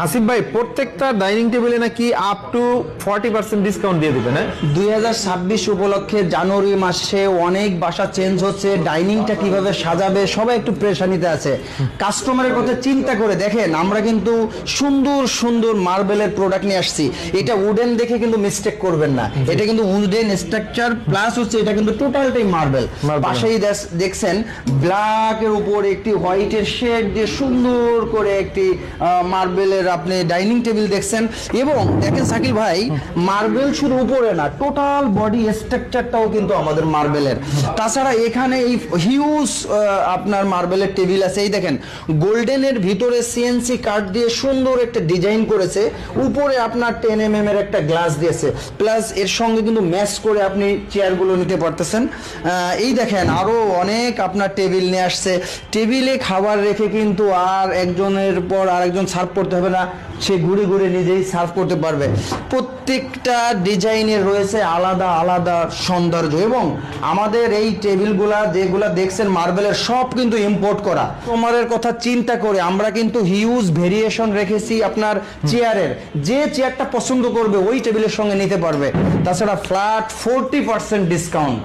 হাসিব ভাই প্রত্যেকটা ডাইনিং টেবিলে নাকি আপ টু 40% ডিসকাউন্ট দিয়ে দিবেন। হ্যাঁ, 2026 উপলক্ষে জানুয়ারি মাসে অনেক বাসা চেঞ্জ হচ্ছে, ডাইনিংটা কিভাবে সাজাবে সবাই একটু প্রেশানিতে আছে। কাস্টমারের কথা চিন্তা করে দেখেন, আমরা কিন্তু সুন্দর সুন্দর মার্বেলের প্রোডাক্ট নিয়ে আসছি। এটা উডেন দেখে কিন্তু মিস্টেক করবেন না, এটা কিন্তু উডেন স্ট্রাকচার প্লাস হচ্ছে এটা কিন্তু টোটালটাই মার্বেল। পাশেই দেখছেন ব্ল্যাকের উপর একটি হোয়াইটের শেড দিয়ে সুন্দর করে একটি মার্বেলের আপনি ডাইনিং টেবিল দেখছেন। এবং দেখেন শাকিল ভাই, মার্বেল শুধু উপরে না, টোটাল বডি স্ট্রাকচারটাও কিন্তু আমাদের মার্বেলের। তাছাড়া এখানে এই হিউজ আপনার মার্বেলের টেবিল আছে। এই দেখেন গোল্ডেনের ভিতরে সিএনসি কাঠ দিয়ে সুন্দর একটা ডিজাইন করেছে, উপরে আপনার 10 mm এর একটা গ্লাস দিয়েছে, প্লাস এর সঙ্গে কিন্তু ম্যাচ করে আপনি চেয়ারগুলো নিতে পারতেছেন। এই দেখেন আরো অনেক আপনার টেবিল নিয়ে আসছে। টেবিলে খাবার রেখে কিন্তু আর একজনের পর আরেকজন সার্ভ করতে হবে না, সে ঘুরে ঘুরে নিজেই সার্ভ করতে পারবে। প্রত্যেকটা ডিজাইনের রয়েছে আলাদা আলাদা সৌন্দর্য। এবং আমাদের এই টেবিলগুলা যেগুলা দেখছেন মার্বেলের, সব কিন্তু ইম্পোর্ট করা। তোমাদের কথা চিন্তা করে আমরা কিন্তু হিউজ ভেরিয়েশন রেখেছি আপনার চেয়ারের। যে চেয়ারটা পছন্দ করবে ওই টেবিলের সঙ্গে নিতে পারবে। তাছাড়া ফ্ল্যাট 40% ডিসকাউন্ট।